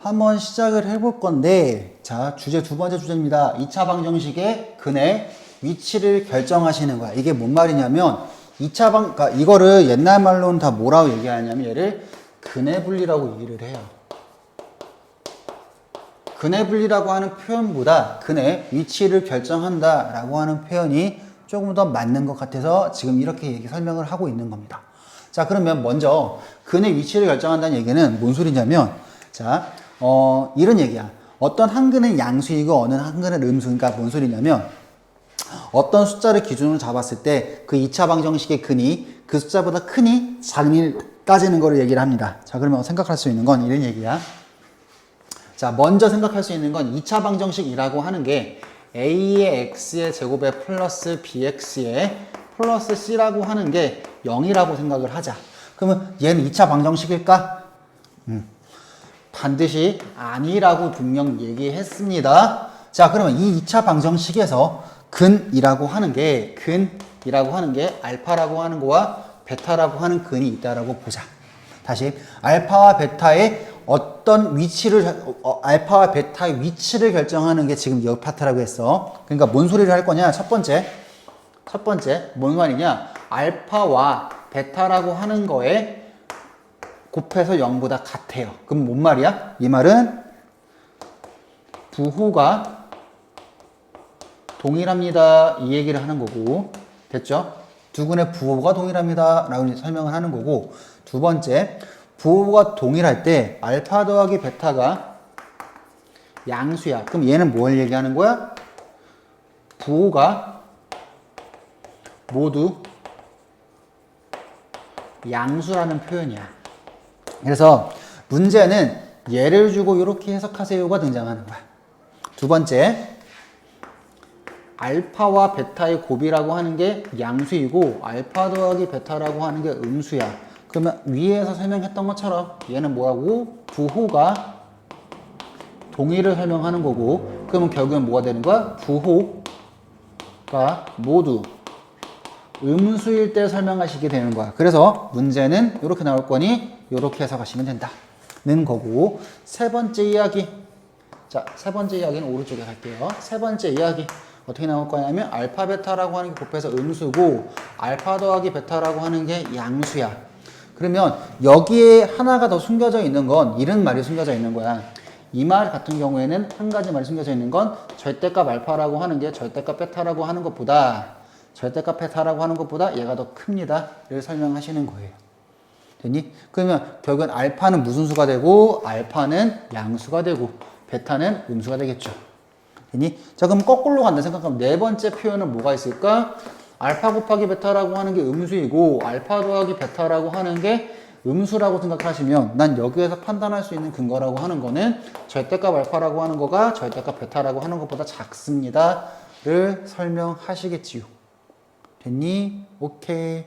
한번 시작을 해볼 건데, 자, 두 번째 주제입니다. 2차 방정식의 근의 위치를 결정하시는 거야. 이게 뭔 말이냐면, 그러니까 이거를 옛날 말로는 다 뭐라고 얘기하냐면, 얘를 근의 분리라고 얘기를 해요. 근의 분리라고 하는 표현보다 근의 위치를 결정한다라고 하는 표현이 조금 더 맞는 것 같아서 지금 이렇게 설명을 하고 있는 겁니다. 자, 그러면 먼저 근의 위치를 결정한다는 얘기는 뭔 소리냐면, 자, 이런 얘기야. 어떤 한 근은 양수이고 어느 한 근은 음수. 그러니까 뭔 소리냐면, 어떤 숫자를 기준으로 잡았을 때 그 2차 방정식의 근이 그 숫자보다 크니 작니 따지는 거를 얘기를 합니다. 자, 그러면 생각할 수 있는 건 이런 얘기야. 자, 먼저 생각할 수 있는 건 2차 방정식이라고 하는 게 a의 x의 제곱에 플러스 bx의 플러스 c라고 하는 게 0이라고 생각을 하자. 그러면 얘는 2차 방정식일까? 반드시 아니라고 분명 얘기했습니다. 자, 그러면 이 2차 방정식에서 근이라고 하는 게 알파라고 하는 거와 베타라고 하는 근이 있다라고 보자. 다시 알파와 베타의 알파와 베타의 위치를 결정하는 게 지금 이 파트라고 했어. 그러니까 뭔 소리를 할 거냐? 첫 번째 뭔 말이냐? 알파와 베타라고 하는 거에 곱해서 0보다 같아요. 그럼 뭔 말이야? 이 말은 부호가 동일합니다. 이 얘기를 하는 거고, 됐죠? 두 근의 부호가 동일합니다. 라고 설명을 하는 거고, 두 번째, 부호가 동일할 때 알파 더하기 베타가 양수야. 그럼 얘는 뭘 얘기하는 거야? 부호가 모두 양수라는 표현이야. 그래서 문제는 예를 주고 이렇게 해석하세요가 등장하는 거야. 두 번째, 알파와 베타의 곱이라고 하는 게 양수이고 알파 더하기 베타라고 하는 게 음수야. 그러면 위에서 설명했던 것처럼 얘는 뭐라고? 부호가 동일을 설명하는 거고, 그러면 결국엔 뭐가 되는 거야? 부호가 모두 음수일 때 설명하시게 되는 거야. 그래서 문제는 이렇게 나올 거니 이렇게 해석하시면 된다는 거고, 세 번째 이야기. 자, 세 번째 이야기는 오른쪽에 갈게요. 세 번째 이야기 어떻게 나올 거냐면 알파 베타라고 하는 게 곱해서 음수고 알파 더하기 베타라고 하는 게 양수야. 그러면 여기에 하나가 더 숨겨져 있는 건 이런 말이 숨겨져 있는 거야. 이 말 같은 경우에는 한 가지 말이 숨겨져 있는 건 절대값 알파라고 하는 게 절대값 베타라고 하는 것보다 얘가 더 큽니다. 를 설명하시는 거예요. 됐니? 그러면 결국엔 알파는 무슨 수가 되고 알파는 양수가 되고 베타는 음수가 되겠죠. 됐니? 자, 그럼 거꾸로 간다 생각하면 네 번째 표현은 뭐가 있을까? 알파 곱하기 베타라고 하는 게 음수이고 알파 더하기 베타라고 하는 게 음수라고 생각하시면 난 여기에서 판단할 수 있는 근거라고 하는 거는 절대값 알파라고 하는 거가 절대값 베타라고 하는 것보다 작습니다. 를 설명하시겠지요. 됐니? 오케이.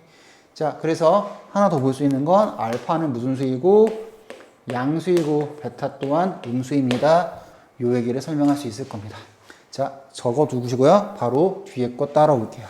자, 그래서 하나 더 볼 수 있는 건 알파는 무슨 수이고 양수이고 베타 또한 음수입니다. 요 얘기를 설명할 수 있을 겁니다. 자, 적어 두시고요. 바로 뒤에 거 따라올게요.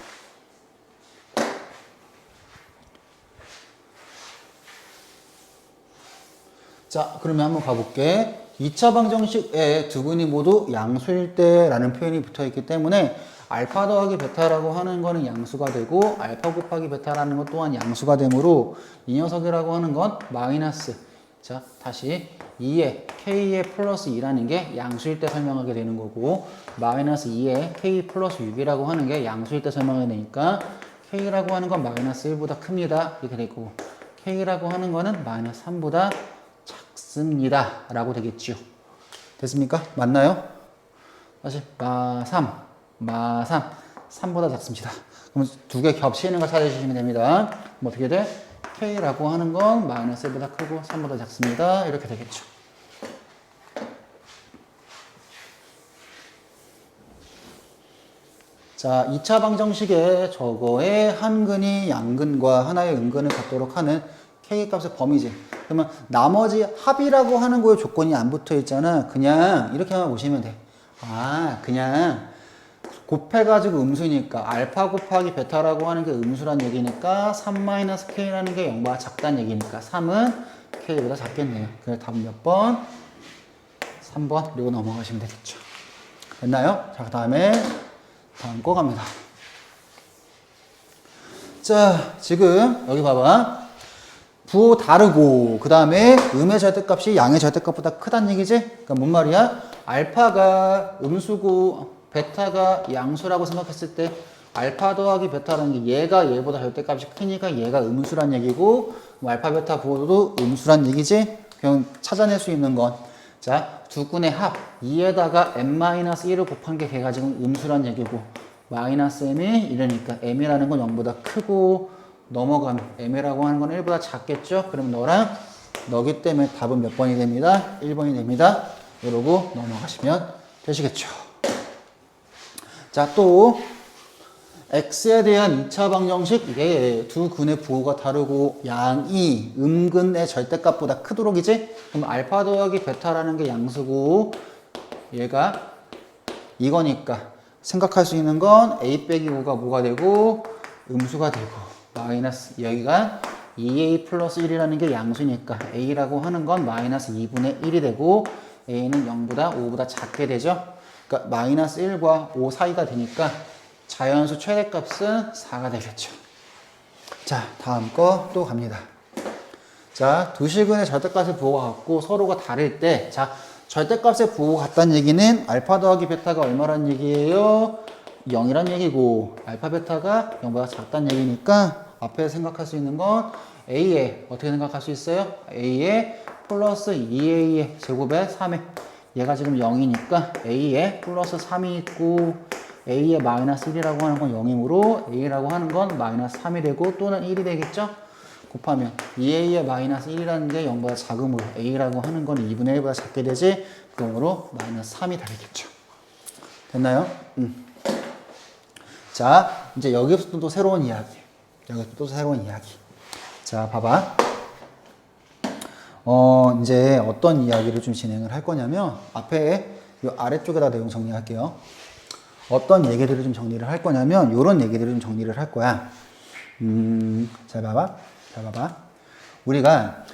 자, 그러면 한번 가볼게. 2차 방정식에 두 근이 모두 양수일 때라는 표현이 붙어 있기 때문에 알파 더하기 베타라고 하는 거는 양수가 되고 알파 곱하기 베타라는 것 또한 양수가 되므로 이 녀석이라고 하는 건 마이너스, 자, 다시 2에 k의 플러스 2라는 게 양수일 때 설명하게 되는 거고 마이너스 2에 k 플러스 6이라고 하는 게 양수일 때 설명하게 되니까 k라고 하는 건 마이너스 1보다 큽니다. 이렇게 될 거고 k라고 하는 거는 마이너스 3보다 작습니다. 라고 되겠지요. 됐습니까? 맞나요? 다시 마3 3보다 작습니다. 그럼 두 개 겹치는 걸 찾아주시면 됩니다. 그럼 어떻게 돼? K라고 하는 건 마이너스 1보다 크고 3보다 작습니다. 이렇게 되겠죠. 자, 2차 방정식에 저거의 한 근이 양근과 하나의 음근을 갖도록 하는 K값의 범위지. 그러면 나머지 합이라고 하는 거에 조건이 안 붙어 있잖아. 그냥 이렇게만 보시면 돼. 아, 그냥 곱해가지고 음수니까 알파 곱하기 베타라고 하는 게 음수란 얘기니까 3-K라는 게 0보다 작다는 얘기니까 3은 K보다 작겠네요. 그래서 답은 몇 번? 3번 그리고 넘어가시면 되겠죠. 됐나요? 자, 그 다음에 다음 거 갑니다. 자, 지금 여기 봐봐. 부호 다르고 그 다음에 음의 절대값이 양의 절대값보다 크다는 얘기지? 그러니까 뭔 말이야? 알파가 음수고 베타가 양수라고 생각했을 때 알파 더하기 베타라는 게 얘가 얘보다 절대값이 크니까 얘가 음수란 얘기고 뭐 알파 베타 부호도 음수란 얘기지? 그냥 찾아낼 수 있는 건 자, 두 근의 합 2에다가 m-1을 곱한 게 걔가 지금 음수란 얘기고 마이너스 m이 이러니까 m이라는 건 0보다 크고 넘어가면 m이라고 하는 건 1보다 작겠죠? 그럼 너랑 너기 때문에 답은 몇 번이 됩니다? 1번이 됩니다. 이러고 넘어가시면 되시겠죠. 자, 또 x에 대한 2차 방정식 이게 두 근의 부호가 다르고 양이 음근의 절대값보다 크도록이지? 그럼 알파 더하기 베타라는 게 양수고 얘가 이거니까 생각할 수 있는 건 a 빼기 5가 뭐가 되고 음수가 되고 마이너스 여기가 2a 플러스 1이라는 게 양수니까 a라고 하는 건 마이너스 2분의 1이 되고 a는 0보다 5보다 작게 되죠. 그러니까 마이너스 1과 5 사이가 되니까 자연수 최대값은 4가 되겠죠. 자, 다음 거 또 갑니다. 자, 두 실근의 절대값의 부호가 같고 서로가 다를 때 자, 절대값의 부호가 같다는 얘기는 알파 더하기 베타가 얼마란 얘기예요? 0이란 얘기고 알파 베타가 0보다 작다는 얘기니까 앞에 생각할 수 있는 건 a에 어떻게 생각할 수 있어요? a에 플러스 2a의 제곱에 3에 얘가 지금 0이니까 a에 플러스 3이 있고 a에 마이너스 1이라고 하는 건 0이므로 a라고 하는 건 마이너스 3이 되고 또는 1이 되겠죠? 곱하면 2a에 마이너스 1이라는 게 0보다 작으므로 a라고 하는 건 2분의 1보다 작게 되지 그러므로 마이너스 3이 되겠죠. 됐나요? 자, 이제 여기부터 또 새로운 이야기. 여기부터 또 새로운 이야기. 자, 봐봐. 이제 어떤 이야기를 좀 진행을 할 거냐면 앞에 이 아래쪽에다 내용 정리할게요. 어떤 얘기들을 좀 정리를 할 거냐면 이런 얘기들을 좀 정리를 할 거야. 잘 봐봐. 잘 봐봐. 우리가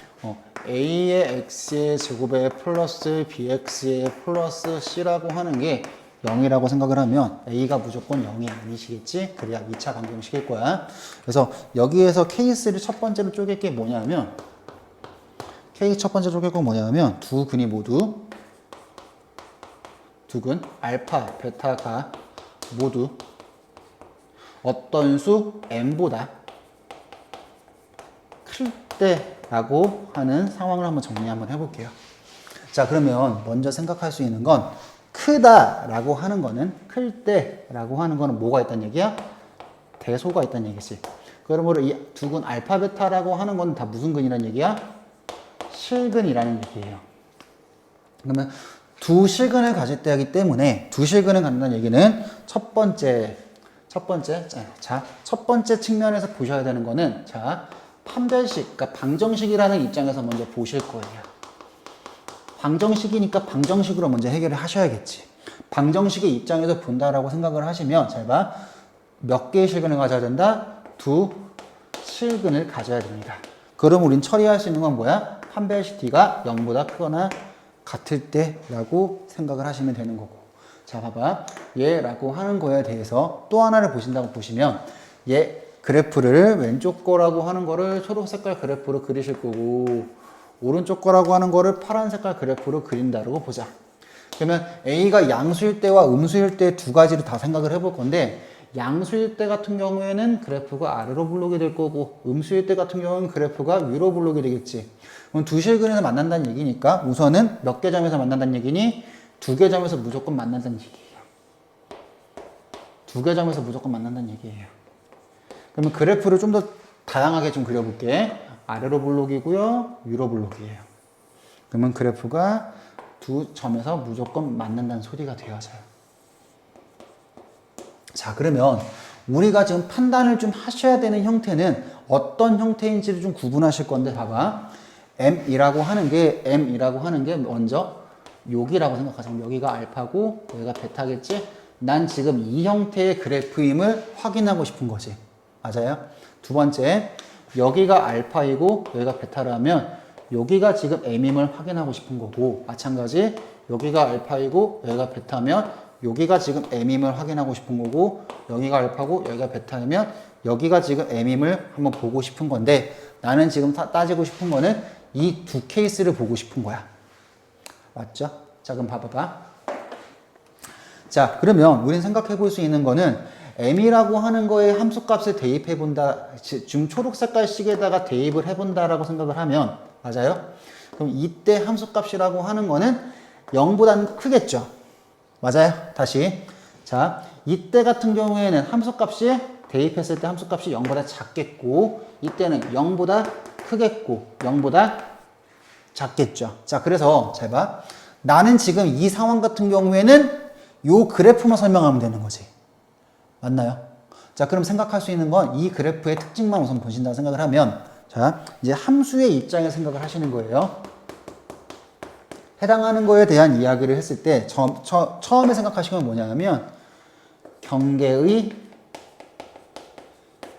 a의 x의 제곱에 플러스 bx의 플러스 c라고 하는 게 0이라고 생각을 하면 a가 무조건 0이 아니시겠지? 그래야 2차 방정식일 거야. 그래서 여기에서 케이스를 첫 번째로 쪼갤 게 뭐냐면 케이스 첫 번째로 쪼갤 건 뭐냐면 두 근이 모두 두 근 알파, 베타가 모두 어떤 수 m보다 클 때라고 하는 상황을 한번 정리 한번 해볼게요. 자, 그러면 먼저 생각할 수 있는 건 크다라고 하는 거는 클 때라고 하는 거는 뭐가 있다는 얘기야? 대소가 있다는 얘기지. 그러므로 이 두 근 알파 베타라고 하는 건 다 무슨 근이라는 얘기야? 실근이라는 얘기예요. 그러면 두 실근을 가질 때이기 때문에 두 실근을 갖는다는 얘기는 첫 번째 측면에서 보셔야 되는 거는 자, 판별식, 그러니까 방정식이라는 입장에서 먼저 보실 거예요. 방정식이니까 방정식으로 먼저 해결을 하셔야겠지. 방정식의 입장에서 본다라고 생각을 하시면 잘 봐. 몇 개의 실근을 가져야 된다? 두 실근을 가져야 됩니다. 그럼 우린 처리할 수 있는 건 뭐야? 판별식 D가 0보다 크거나 같을 때라고 생각을 하시면 되는 거고. 자, 봐봐. 얘라고 하는 거에 대해서 또 하나를 보신다고 보시면 얘 그래프를 왼쪽 거라고 하는 거를 초록 색깔 그래프로 그리실 거고 오른쪽 거라고 하는 거를 파란 색깔 그래프로 그린다고 보자. 그러면 A가 양수일 때와 음수일 때 두 가지를 다 생각을 해볼 건데 양수일 때 같은 경우에는 그래프가 아래로 블록이 될 거고 음수일 때 같은 경우는 그래프가 위로 블록이 되겠지. 그럼 두 실근에서 만난다는 얘기니까 우선은 몇 개 점에서 만난다는 얘기니? 두 개 점에서 무조건 만난다는 얘기예요. 두 개 점에서 무조건 만난다는 얘기예요. 그러면 그래프를 좀 더 다양하게 좀 그려볼게. 아래로 블록이고요. 위로 블록이에요. 그러면 그래프가 두 점에서 무조건 만난다는 소리가 되어져요. 자, 그러면 우리가 지금 판단을 좀 하셔야 되는 형태는 어떤 형태인지를 좀 구분하실 건데 봐봐. M이라고 하는 게 먼저 여기라고 생각하자면 여기가 알파고 여기가 베타겠지? 난 지금 이 형태의 그래프임을 확인하고 싶은 거지. 맞아요? 두 번째, 여기가 알파이고 여기가 베타라면 여기가 지금 M임을 확인하고 싶은 거고 마찬가지 여기가 알파이고 여기가 베타면 여기가 지금 M임을 확인하고 싶은 거고 여기가 알파고 여기가 베타면 여기가 지금 M임을 한번 보고 싶은 건데 나는 지금 따지고 싶은 거는 이 두 케이스를 보고 싶은 거야. 맞죠? 자, 그럼 봐봐봐. 자, 그러면 우리는 생각해 볼 수 있는 거는 M이라고 하는 거에 함수값을 대입해 본다. 지금 초록 색깔 식에다가 대입을 해 본다라고 생각을 하면 맞아요? 그럼 이때 함수값이라고 하는 거는 0보다는 크겠죠? 맞아요? 다시. 자, 이때 같은 경우에는 함수값이 대입했을 때 함수값이 0보다 작겠고 이때는 0보다 크겠고 0보다 작겠죠. 자, 그래서 잘 봐. 나는 지금 이 상황 같은 경우에는 요 그래프만 설명하면 되는 거지. 맞나요? 자, 그럼 생각할 수 있는 건 이 그래프의 특징만 우선 보신다고 생각을 하면 자, 이제 함수의 입장에 생각을 하시는 거예요. 해당하는 거에 대한 이야기를 했을 때 처음에 생각하시는 건 뭐냐면 경계의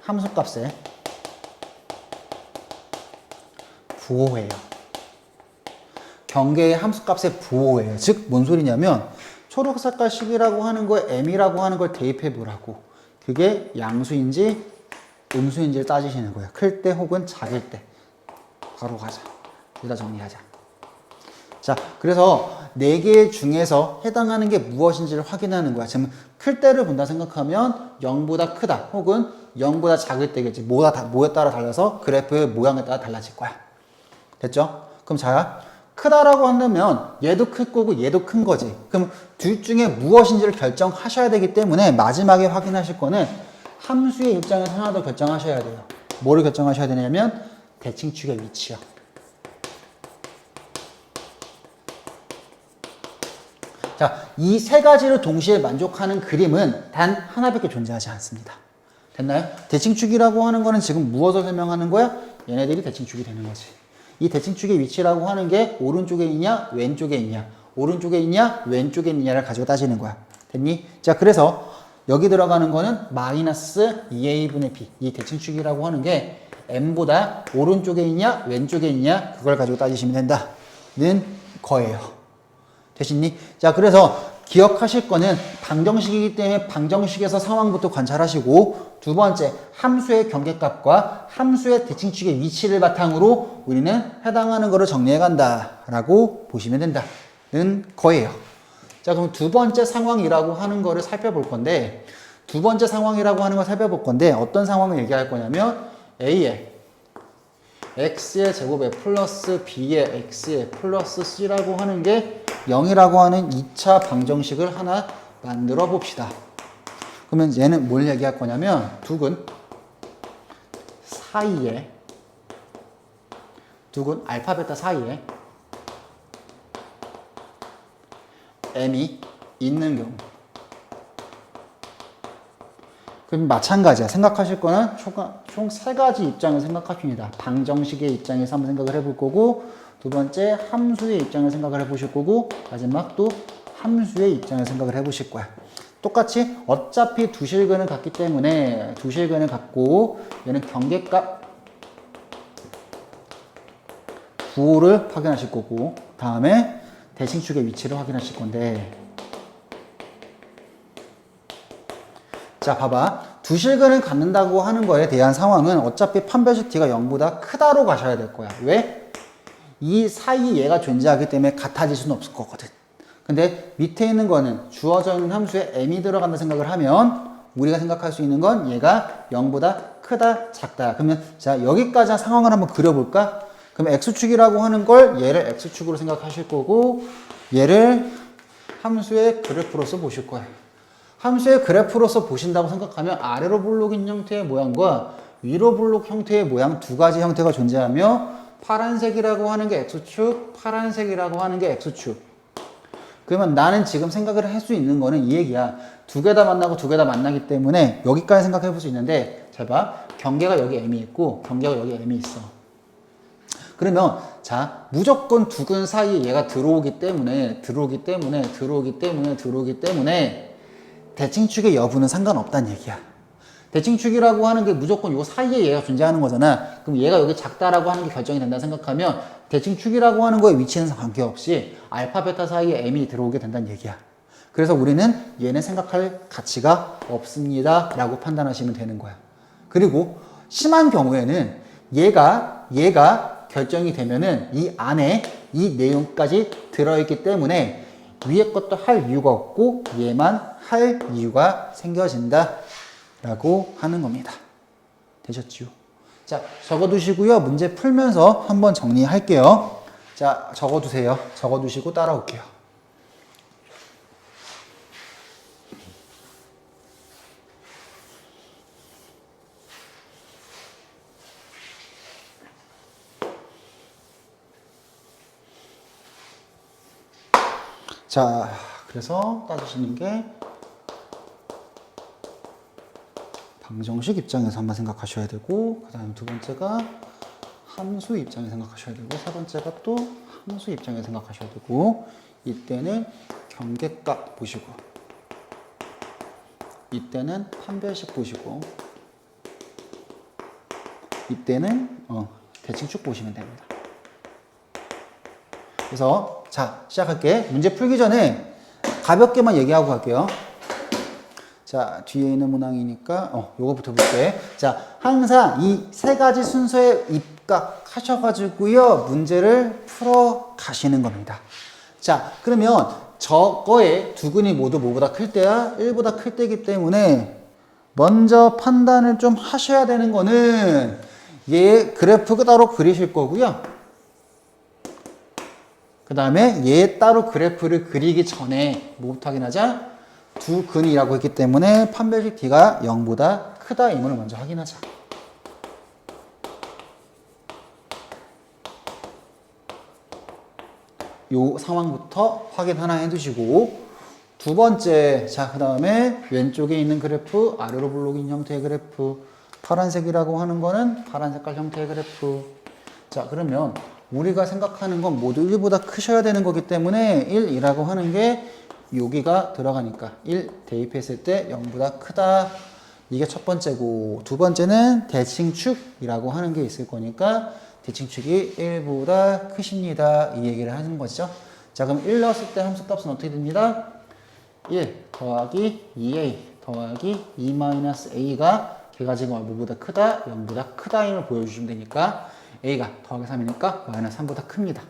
함수값에 부호예요. 경계의 함수값에 부호예요. 즉, 뭔 소리냐면 초록 색깔 식이라고 하는 거에 M이라고 하는 걸 대입해 보라고. 그게 양수인지 음수인지를 따지시는 거예요. 클 때 혹은 작을 때. 바로 가자. 둘 다 정리하자. 자, 그래서 4개 중에서 해당하는 게 무엇인지를 확인하는 거야. 지금 클 때를 본다 생각하면 0보다 크다 혹은 0보다 작을 때겠지. 뭐에 따라 달라서 그래프의 모양에 따라 달라질 거야. 됐죠? 그럼 자, 크다라고 한다면 얘도 클 거고 얘도 큰 거지. 그럼 둘 중에 무엇인지를 결정하셔야 되기 때문에 마지막에 확인하실 거는 함수의 입장에서 하나 더 결정하셔야 돼요. 뭐를 결정하셔야 되냐면 대칭축의 위치요. 자, 이 세 가지를 동시에 만족하는 그림은 단 하나밖에 존재하지 않습니다. 됐나요? 대칭축이라고 하는 거는 지금 무엇을 설명하는 거야? 얘네들이 대칭축이 되는 거지. 이 대칭축의 위치라고 하는 게 오른쪽에 있냐, 왼쪽에 있냐, 오른쪽에 있냐, 왼쪽에 있냐를 가지고 따지는 거야. 됐니? 자, 그래서 여기 들어가는 거는 마이너스 2a분의 b. 이 대칭축이라고 하는 게 m보다 오른쪽에 있냐, 왼쪽에 있냐, 그걸 가지고 따지시면 된다는 거예요. 되시니? 자, 그래서 기억하실 거는 방정식이기 때문에 방정식에서 상황부터 관찰하시고 두 번째, 함수의 경계값과 함수의 대칭축의 위치를 바탕으로 우리는 해당하는 거를 정리해 간다라고 보시면 된다는 거예요. 자, 그럼 두 번째 상황이라고 하는 거를 살펴볼 건데 두 번째 상황이라고 하는 걸 살펴볼 건데 어떤 상황을 얘기할 거냐면 A의 X의 제곱에 플러스 B의 X의 플러스 C라고 하는 게 0이라고 하는 2차 방정식을 하나 만들어 봅시다. 그러면 얘는 뭘 얘기할 거냐면 두근 사이에 두근 알파 베타 사이에 M이 있는 경우. 그럼 마찬가지야. 생각하실 거는 총 세 가지 입장을 생각하십니다. 방정식의 입장에서 한번 생각을 해볼 거고 두 번째 함수의 입장을 생각을 해보실 거고 마지막 또 함수의 입장을 생각을 해보실 거야. 똑같이 어차피 두 실근을 갖기 때문에 두 실근을 갖고 얘는 경계값 부호를 확인하실 거고 다음에 대칭축의 위치를 확인하실 건데 자, 봐봐. 두 실근을 갖는다고 하는 거에 대한 상황은 어차피 판별식 t가 0보다 크다로 가셔야 될 거야. 왜? 이 사이 얘가 존재하기 때문에 같아질 수는 없을 거거든. 근데 밑에 있는 거는 주어져 있는 함수에 m이 들어간다 생각을 하면 우리가 생각할 수 있는 건 얘가 0보다 크다, 작다. 그러면 자, 여기까지 상황을 한번 그려볼까? 그럼 x축이라고 하는 걸 얘를 x축으로 생각하실 거고 얘를 함수의 그래프로서 보실 거예요. 함수의 그래프로서 보신다고 생각하면 아래로 볼록인 형태의 모양과 위로 볼록 형태의 모양 두 가지 형태가 존재하며 파란색이라고 하는 게 x축, 파란색이라고 하는 게 x축. 그러면 나는 지금 생각을 할 수 있는 거는 이 얘기야. 두 개 다 만나고 두 개 다 만나기 때문에 여기까지 생각해 볼 수 있는데 잘 봐. 경계가 여기 m이 있고 경계가 여기 m이 있어. 그러면 자, 무조건 두근 사이에 얘가 들어오기 때문에 대칭축의 여부는 상관없다는 얘기야. 대칭축이라고 하는 게 무조건 요 사이에 얘가 존재하는 거잖아. 그럼 얘가 여기 작다라고 하는 게 결정이 된다 생각하면 대칭축이라고 하는 거에 위치는 관계없이 알파, 베타 사이에 m이 들어오게 된다는 얘기야. 그래서 우리는 얘는 생각할 가치가 없습니다 라고 판단하시면 되는 거야. 그리고 심한 경우에는 얘가 결정이 되면은 이 안에 이 내용까지 들어있기 때문에 위에 것도 할 이유가 없고 얘만 할 이유가 생겨진다 라고 하는 겁니다. 되셨죠? 자, 적어두시고요. 문제 풀면서 한번 정리할게요. 자, 적어두세요. 적어두시고 따라올게요. 자, 그래서 따지시는 게 방정식 입장에서 한번 생각하셔야 되고, 그 다음에 두 번째가 함수 입장에서 생각하셔야 되고, 세 번째가 또 함수 입장에서 생각하셔야 되고, 이때는 경계값 보시고, 이때는 판별식 보시고, 이때는 대칭축 보시면 됩니다. 그래서 자, 시작할게. 문제 풀기 전에 가볍게만 얘기하고 갈게요. 자, 뒤에 있는 문항이니까 요거부터 볼게. 자, 항상 이 세 가지 순서에 입각하셔가지고요 문제를 풀어 가시는 겁니다. 자, 그러면 저거의 두근이 모두 뭐보다 클 때야 1보다 클 때이기 때문에 먼저 판단을 좀 하셔야 되는 거는 얘 그래프가 따로 그리실 거고요. 그 다음에 얘 따로 그래프를 그리기 전에 뭐부터 확인하자? 두 근이라고 했기 때문에 판별식 D가 0보다 크다 임을 먼저 확인하자. 요 상황부터 확인 하나 해두시고, 두 번째, 자, 그 다음에 왼쪽에 있는 그래프, 아래로 블록인 형태의 그래프, 파란색이라고 하는 거는 파란 색깔 형태의 그래프. 자, 그러면 우리가 생각하는 건 모두 1보다 크셔야 되는 거기 때문에 1이라고 하는 게 여기가 들어가니까 1 대입했을 때 0보다 크다. 이게 첫 번째고, 두 번째는 대칭축이라고 하는 게 있을 거니까 대칭축이 1보다 크십니다. 이 얘기를 하는 거죠. 자, 그럼 1 넣었을 때 함수값은 어떻게 됩니다? 1 더하기 2a 더하기 2-a가 걔가 지금 뭐보다 크다? 0보다 크다임을 보여주시면 되니까 a가 더하기 3이니까 마이너스 3보다 큽니다.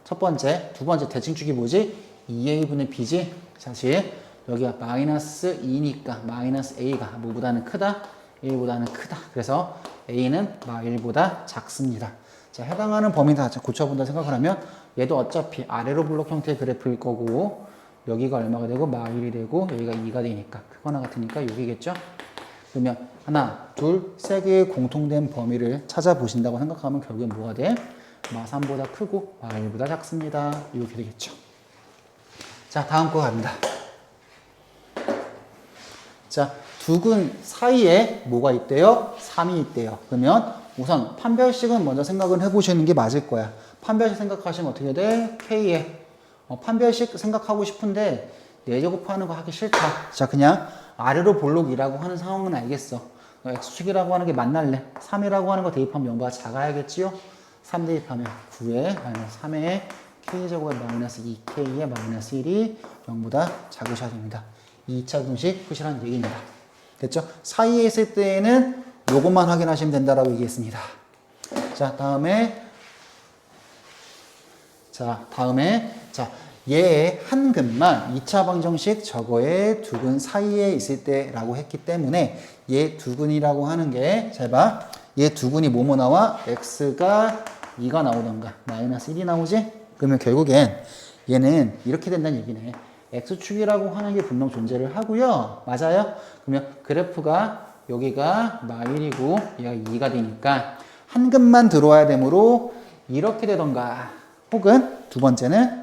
첫 번째. 두 번째 대칭축이 뭐지? 2a분의 b지? 사실 여기가 마이너스 2니까 마이너스 a가 뭐보다는 크다? 1보다는 크다. 그래서 a는 마1보다 작습니다. 자, 해당하는 범위 다 고쳐본다 생각을 하면 얘도 어차피 아래로 블록 형태의 그래프일 거고, 여기가 얼마가 되고 마1이 되고 여기가 2가 되니까 크거나 같으니까 여기겠죠? 그러면 하나, 둘, 세 개의 공통된 범위를 찾아보신다고 생각하면 결국엔 뭐가 돼? 마3보다 크고 마1보다 작습니다. 이렇게 되겠죠. 자, 다음 거 갑니다. 자, 두 근 사이에 뭐가 있대요? 3이 있대요. 그러면 우선 판별식은 먼저 생각을 해보시는 게 맞을 거야. 판별식 생각하시면 어떻게 돼? K에 판별식 생각하고 싶은데 4제곱하는 거 하기 싫다. 자, 그냥 아래로 볼록이라고 하는 상황은 알겠어. X축이라고 하는 게 만날래. 3이라고 하는 거 대입하면 0보다 작아야겠지요? 3 대입하면 9에 마이너스 3에 K제곱에 마이너스 2K에 마이너스 1이 0보다 작으셔야 됩니다. 2차 공식 푸시라는 얘기입니다. 됐죠? 사이에 있을 때에는 요것만 확인하시면 된다라고 얘기했습니다. 자, 다음에 얘의 한 근만 2차 방정식 저거의 두 근 사이에 있을 때라고 했기 때문에 얘 두 근이라고 하는 게, 잘 봐. 얘 두 근이 뭐뭐 나와? x가 2가 나오던가 마이너스 1이 나오지? 그러면 결국엔 얘는 이렇게 된다는 얘기네. x축이라고 하는 게 분명 존재를 하고요. 맞아요? 그러면 그래프가 여기가 마1이고 얘가 2가 되니까 한 근만 들어와야 되므로 이렇게 되던가, 혹은 두 번째는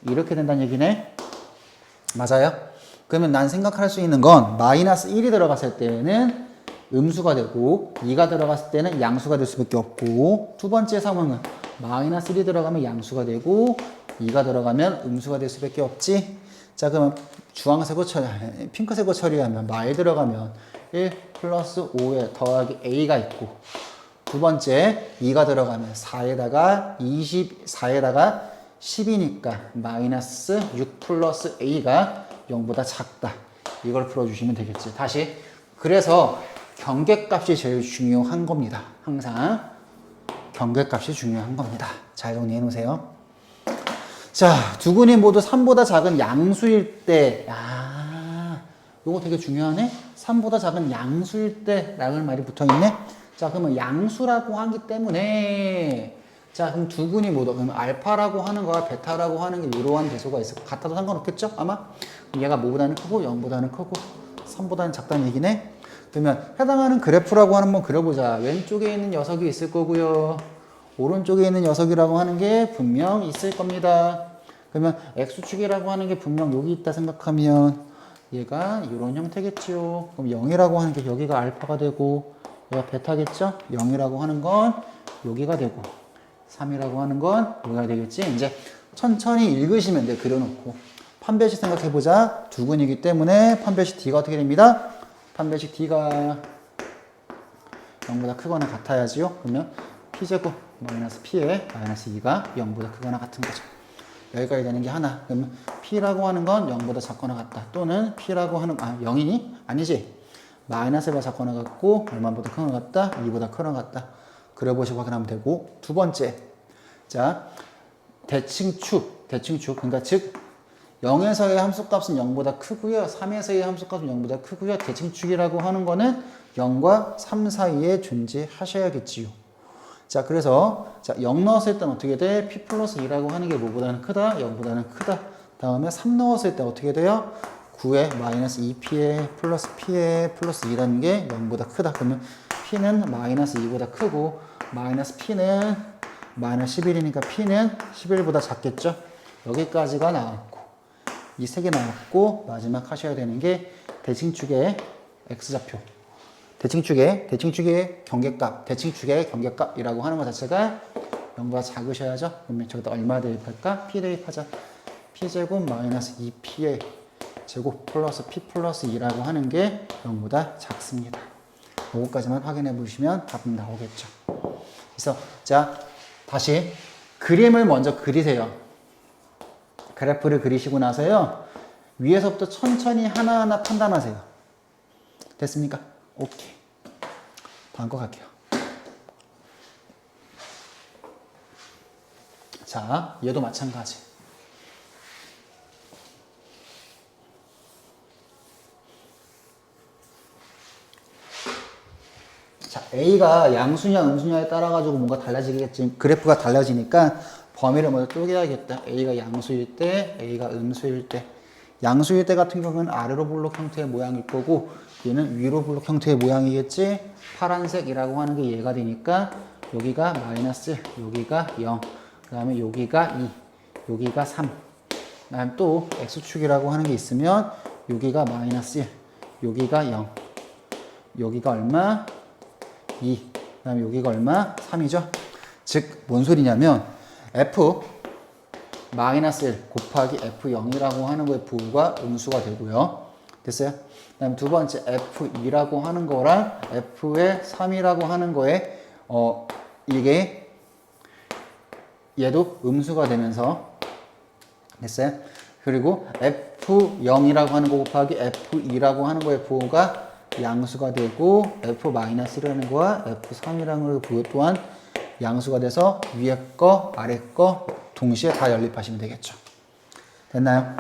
이렇게 된다는 얘기네. 맞아요? 그러면 난 생각할 수 있는 건 마이너스 1이 들어갔을 때는 음수가 되고 2가 들어갔을 때는 양수가 될 수밖에 없고, 두 번째 상황은 마이너스 1이 들어가면 양수가 되고 2가 들어가면 음수가 될 수밖에 없지. 자, 그러면 주황색으로 핑크색으로 처리하면 마1 들어가면 1 플러스 5에 더하기 a가 있고, 두 번째 2가 들어가면 4에다가 24에다가 10이니까 마이너스 6 플러스 a가 0보다 작다. 이걸 풀어주시면 되겠지. 다시. 그래서 경계값이 제일 중요한 겁니다. 항상 경계값이 중요한 겁니다. 잘 정리해 놓으세요. 자, 두 근이 모두 3보다 작은 양수일 때, 요거 되게 중요하네. 3보다 작은 양수일 때 라는 말이 붙어 있네. 자, 그러면 양수라고 하기 때문에, 자, 그럼 두 근이 모두, 그러면 알파라고 하는 거와 베타라고 하는 게 이러한 대소가 있을 것 같아도 상관없겠죠? 아마? 얘가 뭐보다는 크고 0보다는 크고 3보다는 작다는 얘기네. 그러면 해당하는 그래프라고 하는 번 그려보자. 왼쪽에 있는 녀석이 있을 거고요. 오른쪽에 있는 녀석이라고 하는 게 분명 있을 겁니다. 그러면 X축이라고 하는 게 분명 여기 있다 생각하면 얘가 이런 형태겠지요. 그럼 0이라고 하는 게 여기가 알파가 되고 얘가 베타겠죠? 0이라고 하는 건 여기가 되고 3이라고 하는 건 여기가 되겠지? 이제 천천히 읽으시면 돼. 그려놓고. 판별식 생각해보자. 두 근이기 때문에 판별식 D가 어떻게 됩니다? 판별식 D가 0보다 크거나 같아야지요. 그러면 P제곱 마이너스 P에 마이너스 2가 0보다 크거나 같은 거죠. 여기까지 되는 게 하나. 그러면 P라고 하는 건 0보다 작거나 같다. 또는 P라고 하는, 0이니? 아니지. 마이너스가 작거나 같고, 얼마보다 크거나 같다? 2보다 크거나 같다. 그려보시고 확인하면 되고. 두 번째. 자, 대칭축. 그러니까 즉, 0에서의 함수값은 0보다 크고요. 3에서의 함수값은 0보다 크고요. 대칭축이라고 하는 거는 0과 3 사이에 존재하셔야겠지요. 자, 그래서, 자, 0 넣었을 땐 어떻게 돼? P 플러스 2라고 하는 게 뭐보다는 크다? 0보다는 크다. 다음에 3 넣었을 때 어떻게 돼요? 9에 마이너스 2P에 플러스 P에 플러스 2라는 게 0보다 크다. 그러면 P는 마이너스 2보다 크고, 마이너스 P는 마이너스 11이니까 P는 11보다 작겠죠? 여기까지가 나왔고, 이 세 개 나왔고, 마지막 하셔야 되는 게 대칭축의 X좌표. 대칭축의 경계값이라고 하는 것 자체가 0보다 작으셔야죠. 그러면 저기다 얼마 대입할까? P 대입하자. P제곱 마이너스 2P의 제곱 플러스 P 플러스 2라고 하는 게 0보다 작습니다. 요거까지만 확인해 보시면 답은 나오겠죠. 그래서 자, 다시 그림을 먼저 그리세요. 그래프를 그리시고 나서요. 위에서부터 천천히 하나하나 판단하세요. 됐습니까? 오케이. 다음 거 갈게요. 자, 얘도 마찬가지. 자, A가 양수냐 음수냐에 따라 가지고 뭔가 달라지겠지. 그래프가 달라지니까 범위를 먼저 쪼개야겠다. A가 양수일 때, A가 음수일 때. 양수일 때 같은 경우는 아래로 블록 형태의 모양일 거고 얘는 위로 블록 형태의 모양이겠지. 파란색이라고 하는 게 얘가 되니까 여기가 마이너스, 여기가 0, 그 다음에 여기가 2, 여기가 3. 그 다음에 또 X축이라고 하는 게 있으면 여기가 마이너스 1, 여기가 0, 여기가 얼마? 2, 그 다음에 여기가 얼마? 3이죠. 즉, 뭔 소리냐면 F 마이너스 1 곱하기 F0이라고 하는 거의 부호가 음수가 되고요. 됐어요? 그 다음에 두 번째 F2라고 하는 거랑 F의 3이라고 하는 거에 이게 얘도 음수가 되면서 됐어요? 그리고 F0이라고 하는 거 곱하기 F2라고 하는 거의 부호가 양수가 되고 F-1이라는 거와 F3이라는 부호 또한 양수가 돼서 위에 거 아래 거 동시에 다 연립하시면 되겠죠. 됐나요?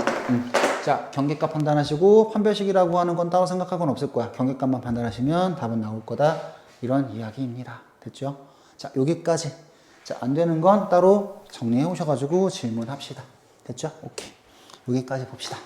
자, 경계값 판단하시고 판별식이라고 하는 건 따로 생각할 건 없을 거야. 경계값만 판단하시면 답은 나올 거다. 이런 이야기입니다. 됐죠? 자, 여기까지. 자, 안 되는 건 따로 정리해 오셔가지고 질문합시다. 됐죠? 오케이. 여기까지 봅시다.